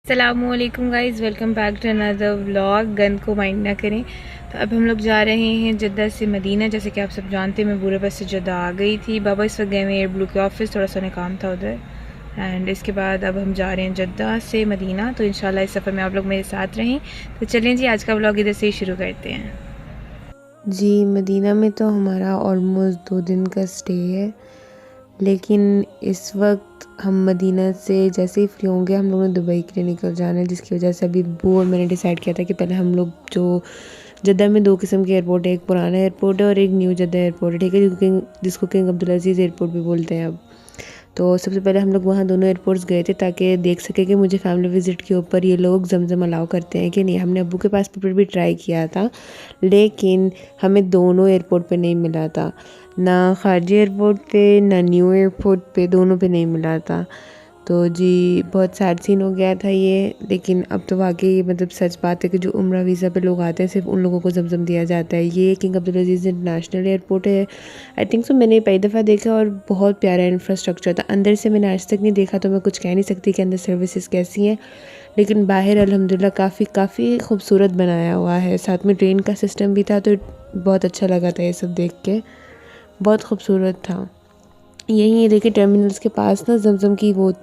अस्सलामुअलैकुम guys, welcome back to another vlog. Gun को mind ना करें। तो अब हम लोग जा रहे हैं जद्दा से मदीना। जैसे कि आप सब जानते हैं, मैं बुरे बस से जद्दा आ गई थी। बाबा इस वक्त गए हुए एयर ब्लू के ऑफिस, थोड़ा सा उन्हें काम था उधर। एंड इसके बाद अब हम जा रहे हैं जद्दा से मदीना। तो इंशाल्लाह इस सफ़र में आप लोग मेरे साथ रहें। तो चलें जी, आज का व्लॉग इधर से ही शुरू करते हैं। जी, मदीना में तो हमारा ऑलमोस्ट 2 दिन का स्टे है, लेकिन इस वक्त हम मदीना से जैसे ही फ्री होंगे हम लोगों ने दुबई के लिए निकल जाना है, जिसकी वजह से अभी अब्बू और मैंने डिसाइड किया था कि पहले हम लोग जो जद्दा में 2 किस्म के एयरपोर्ट है, एक पुराना एयरपोर्ट है और एक न्यू जद्दा एयरपोर्ट है, ठीक है, जिसको किंग अब्दुल अजीज़ एयरपोर्ट भी बोलते हैं अब। तो सबसे पहले हम लोग वहाँ दोनों एयरपोर्ट्स गए थे ताकि देख सके कि मुझे फैमिली विज़िट के ऊपर ये लोग जमजम अलाउ करते हैं कि नहीं। हमने अब्बू के पासपोर्ट भी ट्राई किया था, लेकिन हमें दोनों एयरपोर्ट पे नहीं मिला था, ना खारजी एयरपोर्ट पे ना न्यू एयरपोर्ट पे, दोनों पे नहीं मिला था। तो जी बहुत सैड सीन हो गया था ये, लेकिन अब तो वाकई मतलब सच बात है कि जो उम्रा वीज़ा पे लोग आते हैं सिर्फ उन लोगों को जमजम दिया जाता है। ये किंग अब्दुल अजीज़ इंटरनेशनल एयरपोर्ट है, आई थिंक सो। मैंने पहली दफ़ा देखा और बहुत प्यारा इंफ्रास्ट्रक्चर था। अंदर से मैंने आज तक नहीं देखा, तो मैं कुछ कह नहीं सकती कि अंदर सर्विसेज कैसी हैं, लेकिन बाहर अल्हम्दुलिल्लाह काफ़ी खूबसूरत बनाया हुआ है। साथ में ट्रेन का सिस्टम भी था, तो बहुत अच्छा लगा था ये सब देख के, बहुत खूबसूरत था। यहीं देखिए टर्मिनल्स के पास ना जमजम की वो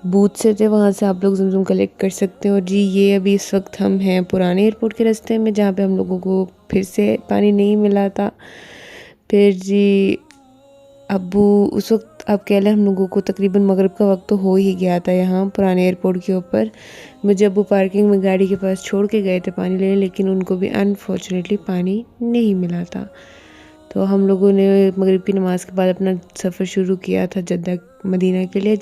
बूथ से थे, वहाँ से आप लोग जमजम कलेक्ट कर सकते हो। और जी ये अभी इस वक्त हम हैं पुराने एयरपोर्ट के रास्ते में, जहाँ पे हम लोगों को फिर से पानी नहीं मिला था। फिर जी अब्बू उस वक्त, आप कह लें हम लोगों को तकरीबन मगरिब का वक्त तो हो ही गया था यहाँ पुराने एयरपोर्ट के ऊपर। मुझे अब्बू पार्किंग में गाड़ी के पास छोड़ के गए थे पानी लेने, लेकिन उनको भी अनफॉर्चुनेटली पानी नहीं मिला था। तो हम लोगों ने मगरिब की नमाज़ के बाद अपना सफ़र शुरू किया था जद्दा मदीना के लिए।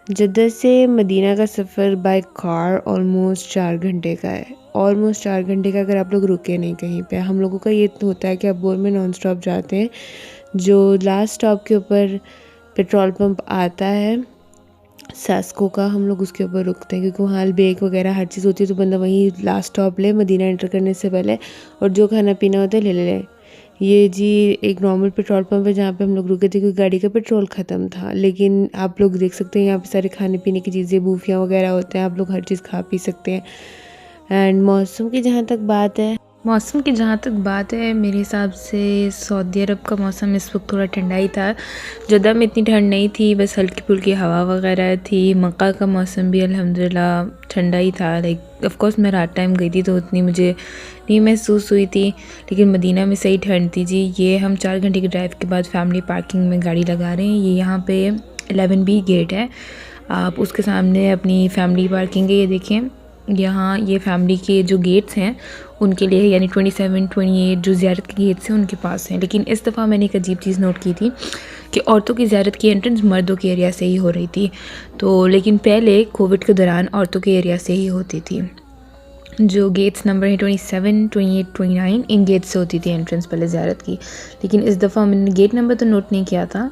जद्दा से मदीना का सफ़र बाय कार ऑलमोस्ट 4 घंटे का है, ऑलमोस्ट 4 घंटे का, अगर आप लोग रुके नहीं कहीं पे। हम लोगों का ये होता है कि अबोर में नॉन स्टॉप जाते हैं, जो लास्ट स्टॉप के ऊपर पेट्रोल पंप आता है सास्को का, हम लोग उसके ऊपर रुकते हैं क्योंकि वहाँ अलबेक वगैरह हर चीज़ होती है। तो बंदा वहीं लास्ट स्टॉप ले मदीना एंटर करने से पहले, और जो खाना पीना होता है ले ले। ये जी एक नॉर्मल पेट्रोल पंप है जहाँ पे हम लोग रुके थे क्योंकि गाड़ी का पेट्रोल ख़त्म था। लेकिन आप लोग देख सकते हैं यहाँ पे सारे खाने पीने की चीज़ें, बूफियाँ वगैरह होते हैं, आप लोग हर चीज़ खा पी सकते हैं। एंड मौसम की जहाँ तक बात है, मेरे हिसाब से सऊदी अरब का मौसम इस वक्त थोड़ा ठंडा ही था। जद्दा में इतनी ठंड नहीं थी, बस हल्की फुल्की हवा वगैरह थी। मक्का का मौसम भी अल्हम्दुलिल्लाह ठंडा ही था। लाइक ऑफ कोर्स मैं रात टाइम गई थी तो उतनी मुझे नहीं महसूस हुई थी, लेकिन मदीना में सही ठंड थी जी। ये हम 4 घंटे की ड्राइव के बाद फैमिली पार्किंग में गाड़ी लगा रहे हैं। ये यहाँ पे 11B गेट है, आप उसके सामने अपनी फैमिली पार्किंग है। ये देखें यहाँ ये फैमिली के जो गेट्स हैं उनके लिए, यानी 27, 28 जो ज़ियारत के गेट्स हैं उनके पास हैं। लेकिन इस दफ़ा मैंने एक अजीब चीज़ नोट की थी कि औरतों की ज़ियारत की एंट्रेंस मर्दों के एरिया से ही हो रही थी। तो लेकिन पहले कोविड के दौरान औरतों के एरिया से ही होती थी। जो गेट्स नंबर है 27, 28, 29, इन गेट से होती थी एंट्रेंस पहले ज़ियारत की। लेकिन इस दफ़ा मैंने गेट नंबर तो नोट नहीं किया था,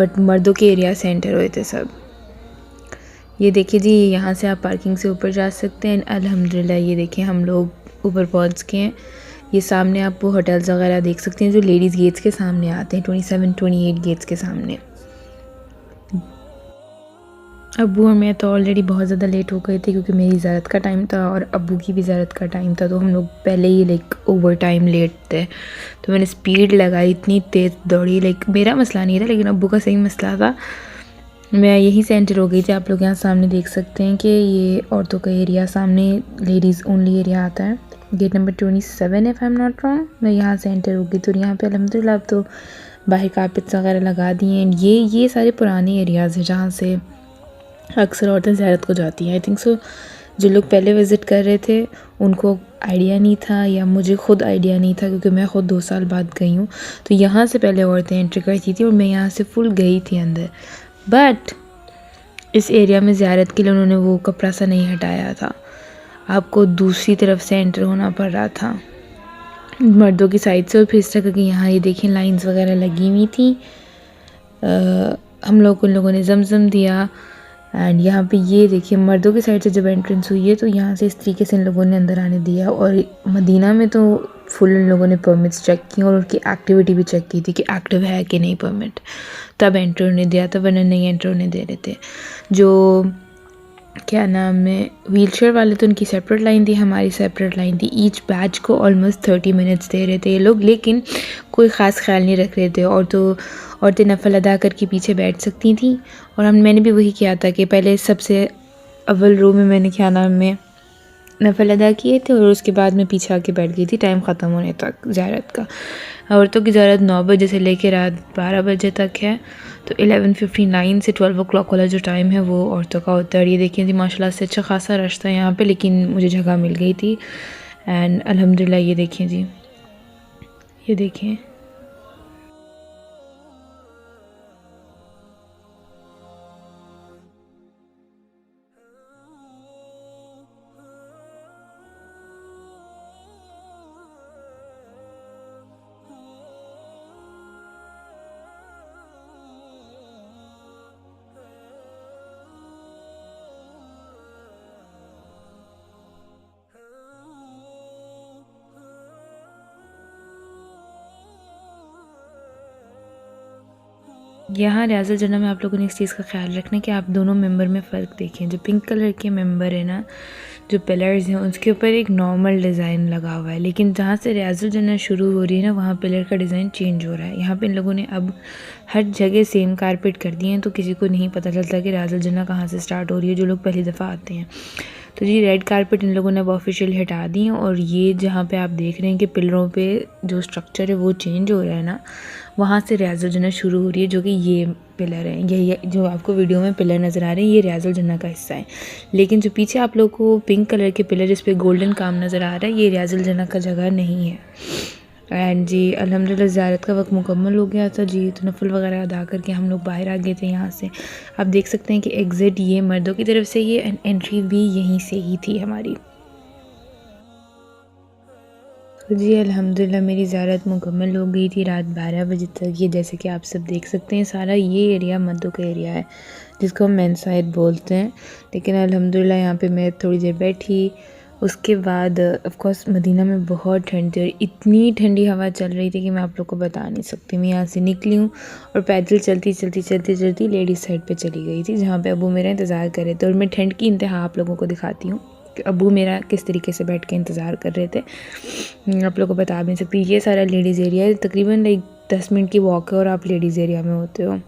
बट मर्दों के एरिया से एंटर हुए थे सब। ये देखिए जी, यहाँ से आप पार्किंग से ऊपर जा सकते हैं। अल्हम्दुलिल्लाह ये देखें हम लोग ऊपर पहुँच गए हैं। ये सामने आप वो होटल्स वगैरह देख सकते हैं जो लेडीज़ गेट्स के सामने आते हैं, 27, 28 गेट्स के सामने। अब्बू और मैं तो ऑलरेडी बहुत ज़्यादा लेट हो गए थे क्योंकि मेरी ज़ियारत का टाइम था और अब्बू की भी ज़ियारत का टाइम था, तो हम लोग पहले ही लाइक ओवर टाइम लेट थे। तो मैंने स्पीड लगाई, इतनी तेज़ दौड़ी। लाइक मेरा मसला नहीं था, लेकिन अब्बू का सही मसला था। मैं यहीं से एंटर हो गई थी। आप लोग यहाँ सामने देख सकते हैं कि ये औरतों का एरिया, सामने लेडीज़ ओनली एरिया आता है। Gate number 27 if I am not wrong. मैं यहाँ से एंटर हो गई थी और यहाँ पे अल्हम्दुलिल्लाह अब तो बाहर कारपेट्स वगैरह लगा दिए हैं। ये सारे पुराने एरियाज़ हैं जहाँ से अक्सर औरतें ज़ियारत को जाती हैं। आई थिंक सो जो लोग पहले विज़िट कर रहे थे उनको आइडिया नहीं था, या मुझे ख़ुद आइडिया नहीं था क्योंकि मैं ख़ुद 2 साल बाद गई हूँ। तो यहाँ से पहले औरतें एंट्री करती थी और मैं यहाँ से फुल गई थी अंदर। बट इस एरिया में ज़ियारत के लिए उन्होंने वो कपड़ा सा नहीं हटाया था, आपको दूसरी तरफ से एंटर होना पड़ रहा था मर्दों की साइड से। और फिर इस तरह की यहाँ ये देखें लाइंस वगैरह लगी हुई थी। हम लोग उन लोगों ने जमजम दिया। एंड यहाँ पे ये देखिए मर्दों की साइड से जब एंट्रेंस हुई है तो यहाँ से इस तरीके से इन लोगों ने अंदर आने दिया। और मदीना में तो फुल इन लोगों ने परमिट्स चेक की और उनकी एक्टिविटी भी चेक की थी कि एक्टिव है कि नहीं परमिट, तब एंटर होने दिया था, वरना नहीं एंटर होने दे रहे थे। जो क्या नाम है, व्हील चेयर वाले तो उनकी सेपरेट लाइन थी, हमारी सेपरेट लाइन थी। ईच बैच को ऑलमोस्ट 30 मिनट्स दे रहे थे ये लोग, लेकिन कोई ख़ास ख्याल नहीं रख रहे थे। औरतें नफल अदा करके पीछे बैठ सकती थी, और मैंने भी वही किया था कि पहले सबसे अव्वल रो में मैंने क्या नाम है नफल अदा किए थे, और उसके बाद मैं पीछे आके बैठ गई थी टाइम ख़त्म होने तक ज़ियारत का। औरतों की ज़ियारत 9 बजे से लेकर रात 12 बजे तक है, तो 11:59 से 12 o'clock वाला जो टाइम है वो औरतों का होता है। और ये देखिए जी माशाल्लाह से अच्छा खासा रश था यहाँ पे, लेकिन मुझे जगह मिल गई थी एंड अल्हम्दुलिल्लाह। ये देखिए जी, ये देखिए। यहाँ रियाज़ुल जन्नह में आप लोगों ने इस चीज़ का ख्याल रखना है कि आप दोनों मेंबर में फ़र्क देखें। जो पिंक कलर के मेंबर है ना, जो पिलर्स हैं उसके ऊपर एक नॉर्मल डिज़ाइन लगा हुआ है, लेकिन जहाँ से रियाज़ुल जन्नह शुरू हो रही है ना वहाँ पिलर का डिज़ाइन चेंज हो रहा है। यहाँ पे इन लोगों ने अब हर जगह सेम कारपेट कर दिए हैं, तो किसी को नहीं पता चलता कि रियाज़ुल जन्नह कहाँ से स्टार्ट हो रही है, जो लोग पहली दफ़ा आते हैं। तो जी रेड कारपेट इन लोगों ने अब ऑफिशियल हटा दी है, और ये जहाँ पे आप देख रहे हैं कि पिलरों पे जो स्ट्रक्चर है वो चेंज हो रहा है ना, वहाँ से रियाज़ुल जन्नह शुरू हो रही है, जो कि ये पिलर है। ये जो आपको वीडियो में पिलर नज़र आ रहे हैं ये रियाज़ुल जन्नह का हिस्सा है, लेकिन जो पीछे आप लोग को पिंक कलर के पिलर जिस पे गोल्डन काम नज़र आ रहा है ये रियाज़ुल जन्नह का जगह नहीं है। एंड जी अल्हम्दुलिल्लाह ज़ियारत का वक्त मुकम्मल हो गया था जी, तो नफल वगैरह अदा करके हम लोग बाहर आ गए थे यहाँ से। आप देख सकते हैं कि एग्ज़िट ये मर्दों की तरफ से, ये एंट्री भी यहीं से ही थी हमारी। तो जी अल्हम्दुलिल्लाह मेरी ज़ियारत मुकम्मल हो गई थी रात 12 बजे तक। ये जैसे कि आप सब देख सकते हैं सारा ये एरिया मर्दों का एरिया है, जिसको हम मेन साइड बोलते हैं। लेकिन अल्हम्दुलिल्लाह यहाँ पे मैं थोड़ी देर बैठी, उसके बाद ऑफ कोर्स मदीना में बहुत ठंड थी, और इतनी ठंडी हवा चल रही थी कि मैं आप लोग को बता नहीं सकती। मैं यहाँ से निकली हूँ और पैदल चलती लेडीज़ साइड पे चली गई थी, जहाँ पे अबू मेरा इंतज़ार कर रहे थे। और मैं ठंड की इंतहा आप लोगों को दिखाती हूँ कि अबू मेरा किस तरीके से बैठ के इंतज़ार कर रहे थे, आप लोगों को बता भी नहीं सकती। ये सारा लेडीज़ एरिया है, तकरीबन लाइक 10 मिनट की वॉक है और आप लेडीज़ एरिया में होते हो।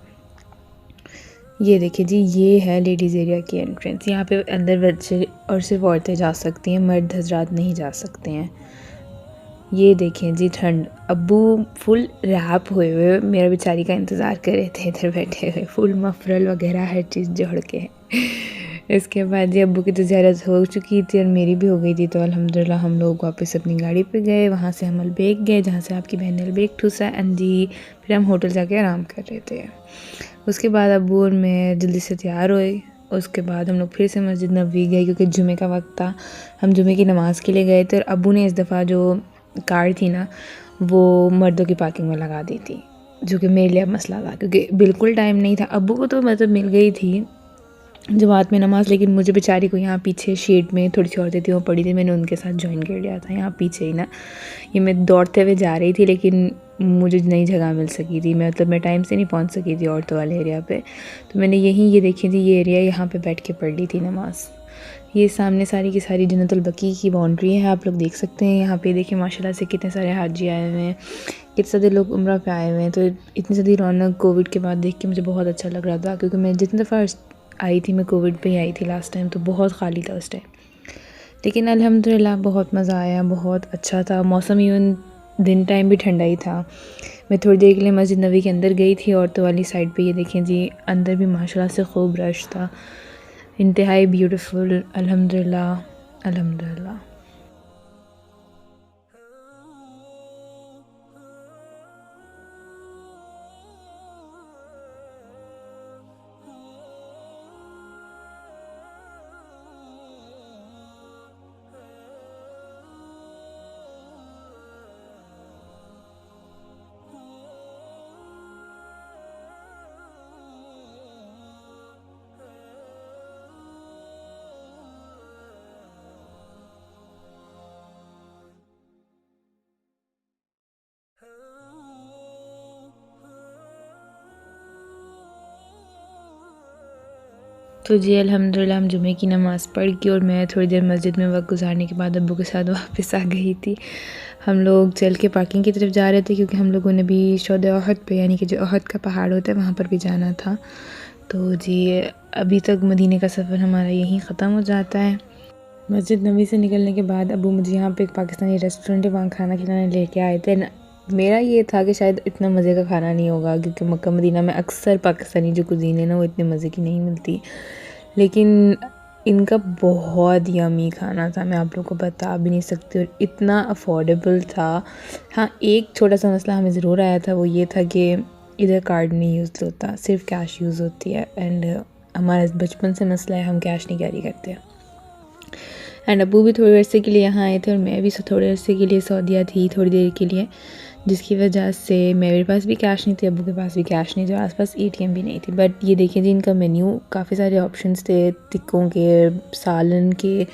ये देखिए जी, ये है लेडीज़ एरिया की एंट्रेंस। यहाँ पे अंदर बच्चे और सिर्फ औरतें जा सकती हैं, मर्द हजरात नहीं जा सकते हैं। ये देखें जी ठंड, अब्बू फुल रैप हुए हुए मेरा बेचारी का इंतज़ार कर रहे थे इधर बैठे हुए, फुल मफरल वगैरह हर चीज़ जोड़ के। इसके बाद जी अब्बू की तो ज़ियारत हो चुकी थी और मेरी भी हो गई थी, तो अल्हम्दुलिल्लाह हम लोग वापस अपनी गाड़ी पे गए। वहाँ से हम अलबेग गए, जहाँ से आपकी बहन ने अलबेग ठूसा एंड जी फिर हम होटल जाके आराम कर रहे थे। उसके बाद अब्बू और मैं जल्दी से तैयार हुए। उसके बाद हम लोग फिर से मस्जिद नबवी गए, क्योंकि जुमे का वक्त था, हम जुमे की नमाज़ के लिए गए थे। और अब्बू ने इस दफ़ा जो कार थी ना वो मर्दों की पार्किंग में लगा दी थी, जो कि मेरे लिए अब मसला था, क्योंकि बिल्कुल टाइम नहीं था। अब्बू को तो मतलब मिल गई थी जमात में नमाज़, लेकिन मुझे बेचारी को यहाँ पीछे शेड में थोड़ी सी औरतें थी वो पड़ी थी, मैंने उनके साथ ज्वाइन कर लिया था यहाँ पीछे ही ना। ये मैं दौड़ते हुए जा रही थी, लेकिन मुझे नई जगह मिल सकी थी, मतलब मैं टाइम से नहीं पहुँच सकी थी औरतों वाले एरिया पे। तो मैंने यहीं ये देखी थी ये एरिया, यहाँ पे बैठ के पढ़ ली थी नमाज़। ये सामने सारी की सारी जन्नतुल बकी की बाउंड्री है, आप लोग देख सकते हैं। यहाँ पे देखिए माशाल्लाह से कितने सारे हाजी आए हुए हैं, कितने सारे लोग उम्रा पे आए हुए हैं। तो इतनी ज़्यादा रौनक कोविड के बाद देख के मुझे बहुत अच्छा लग रहा था, क्योंकि मैं जितनी दफ़ा आई थी मैं कोविड पे ही आई थी लास्ट टाइम, तो बहुत खाली था उस टाइम। लेकिन अल्हम्दुलिल्लाह बहुत मज़ा आया, बहुत अच्छा था मौसम, इवन दिन टाइम भी ठंडा ही था। मैं थोड़ी देर के लिए मस्जिद नबी के अंदर गई थी औरतों वाली साइड पे। ये देखें जी अंदर भी माशाल्लाह से खूब रश था, इंतहाई ब्यूटीफुल। अल्हम्दुलिल्लाह अल्हम्दुलिल्लाह। तो जी अल्हम्दुलिल्लाह हम जुमे की नमाज़ पढ़ के और मैं थोड़ी देर मस्जिद में वक्त गुजारने के बाद अब्बू के साथ वापस आ गई थी। हम लोग चल के पार्किंग की तरफ जा रहे थे क्योंकि हम लोगों ने भी शोद अहद पे यानी कि जो अहद का पहाड़ होता है वहाँ पर भी जाना था। तो जी अभी तक मदीने का सफ़र हमारा यहीं ख़त्म हो जाता है। मस्जिद नबी से निकलने के बाद अब्बू मुझे यहाँ पे एक पाकिस्तानी रेस्टोरेंट है वहाँ खाना खिलाने लेके आए थे। मेरा ये था कि शायद इतना मज़े का खाना नहीं होगा क्योंकि मक्का मदीना में अक्सर पाकिस्तानी जो कुज़ीन है ना वो इतने मज़े की नहीं मिलती, लेकिन इनका बहुत यमी खाना था, मैं आप लोगों को बता भी नहीं सकती, और इतना अफोर्डेबल था। हाँ, एक छोटा सा मसला हमें ज़रूर आया था, वो ये था कि इधर कार्ड नहीं यूज़ होता, सिर्फ कैश यूज़ होती है। एंड हमारा बचपन से मसला है, हम कैश नहीं कैरी करते। एंड अब्बू भी थोड़े अरसे के लिए यहाँ आए थे और मैं भी थोड़े अरसे के लिए सऊदीया थी, थोड़ी देर के लिए, जिसकी वजह से मेरे पास भी कैश नहीं थी, अब्बू के पास भी कैश नहीं थे, आसपास एटीएम भी नहीं थी। बट ये देखिए जी, इनका मेन्यू काफ़ी सारे ऑप्शंस थे, टिक्कों के, सालन के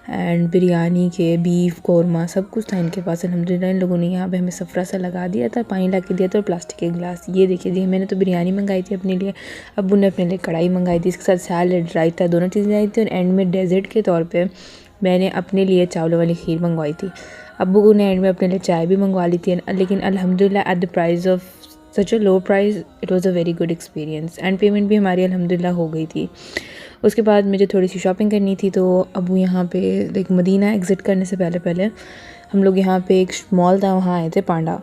एंड बिरयानी के, बीफ कौरमा, सब कुछ था इनके पास। अल्हम्दुलिल्लाह इन लोगों ने यहाँ पे हमें सफ़रा सा लगा दिया था, पानी ला के दिया था और प्लास्टिक के गिलास। ये देखिए जी, मैंने तो बिरयानी मंगाई थी अपने लिए, अब्बू ने अपने लिए कढ़ाई मंगाई थी, इसके साथ सैलड, रायता, दोनों चीज़ें आई थी। और एंड में डेजर्ट के तौर पर मैंने अपने लिए चावलों वाली खीर मंगवाई थी। अब्बू ने एंड में अपने लिए चाय भी मंगवा ली थी, लेकिन अल्हम्दुलिल्लाह at the price of such a low price it was a very good experience. And payment भी हमारी अल्हम्दुलिल्लाह हो गई थी। उसके बाद मुझे थोड़ी सी शॉपिंग करनी थी, तो अब्बू यहाँ पे लाइक मदीना एग्ज़िट करने से पहले हम लोग यहाँ पे एक मॉल था, वहाँ आए थे, पांडा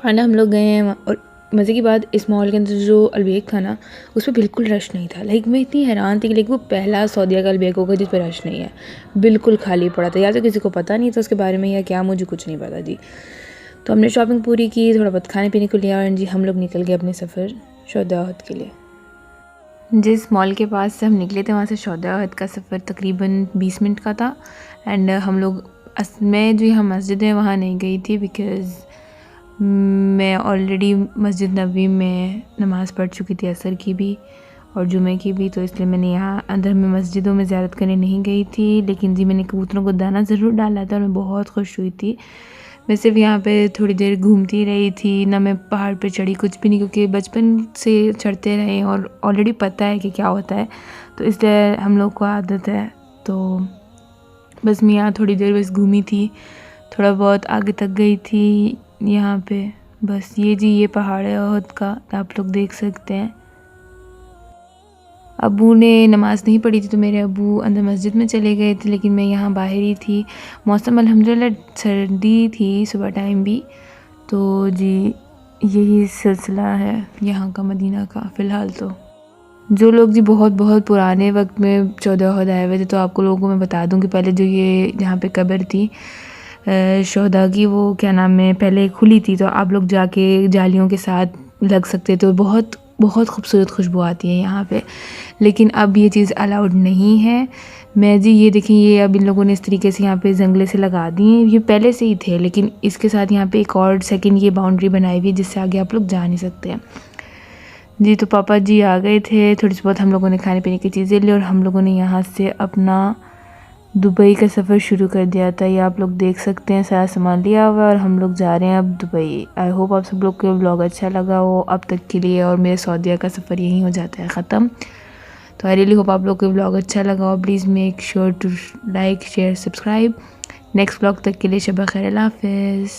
हम लोग गए हैं। और मज़े की बात, इस मॉल के अंदर जो अलबेक था ना, उस पर बिल्कुल रश नहीं था। लाइक मैं इतनी हैरान थी कि लाइक वो पहला सऊदीया का अलबेक होगा जिस पर रश नहीं है, बिल्कुल खाली पड़ा था, या तो किसी को पता नहीं था उसके बारे में या क्या, मुझे कुछ नहीं पता जी। तो हमने शॉपिंग पूरी की, थोड़ा बहुत खाने पीने को लिया और जी हम लोग निकल गए अपने सफ़र शोद अहद के लिए। जिस मॉल के पास से हम निकले थे वहाँ से शोद अहद का सफ़र तकरीबन 20 मिनट का था। एंड हम लोग मैं जो यहाँ मस्जिद है वहाँ नहीं गई थी बिकॉज़ मैं ऑलरेडी मस्जिद नबी में नमाज़ पढ़ चुकी थी, असर की भी और जुमे की भी, तो इसलिए मैंने यहाँ अंदर में मस्जिदों में ज़ियारत करने नहीं गई थी। लेकिन जी मैंने कबूतरों को दाना ज़रूर डाला था और मैं बहुत खुश हुई थी। मैं सिर्फ यहाँ पे थोड़ी देर घूमती रही थी, ना मैं पहाड़ पे चढ़ी, कुछ भी नहीं, क्योंकि बचपन से चढ़ते रहे और ऑलरेडी पता है कि क्या होता है, तो इसलिए हम लोग को आदत है। तो बस मैं यहाँ थोड़ी देर बस घूमी थी, थोड़ा बहुत आगे तक गई थी यहाँ पे। बस ये जी ये पहाड़ है अहद का, तो आप लोग देख सकते हैं। अब्बू ने नमाज़ नहीं पढ़ी थी तो मेरे अब्बू अंदर मस्जिद में चले गए थे, लेकिन मैं यहाँ बाहर ही थी। मौसम अल्हम्दुलिल्लाह सर्दी थी सुबह टाइम भी। तो जी यही सिलसिला है यहाँ का मदीना का फ़िलहाल। तो जो लोग जी बहुत बहुत पुराने वक्त में शोद अहद आए हुए थे, तो आपको लोगों को मैं बता दूँ कि पहले जो ये यहाँ पे कब्र थी शोहदा की, वो क्या नाम है, पहले खुली थी, तो आप लोग जाके जालियों के साथ लग सकते, तो बहुत बहुत खूबसूरत खुशबू आती है यहाँ पे। लेकिन अब ये चीज़ अलाउड नहीं है। मैं जी ये देखिए, ये अब इन लोगों ने इस तरीके से यहाँ पे जंगले से लगा दिए हैं, ये पहले से ही थे, लेकिन इसके साथ यहाँ पे एक और सेकंड ये बाउंड्री बनाई हुई है जिससे आगे आप लोग जा नहीं सकते हैं जी। तो पापा जी आ गए थे, थोड़ी सी बहुत हम लोगों ने खाने पीने की चीज़ें ली और हम लोगों ने यहाँ से अपना दुबई का सफ़र शुरू कर दिया था। ये आप लोग देख सकते हैं, सारा सामान लिया हुआ है और हम लोग जा रहे हैं अब दुबई। आई होप आप सब लोग को व्लॉग अच्छा लगा हो अब तक के लिए, और मेरे सऊदीया का सफ़र यहीं हो जाता है ख़त्म। तो आई रियली होप आप लोग को व्लॉग अच्छा लगा हो। Please make sure to like, share, subscribe. Next vlog तक के लिए शब खैर, अल्लाह हाफ़िज़।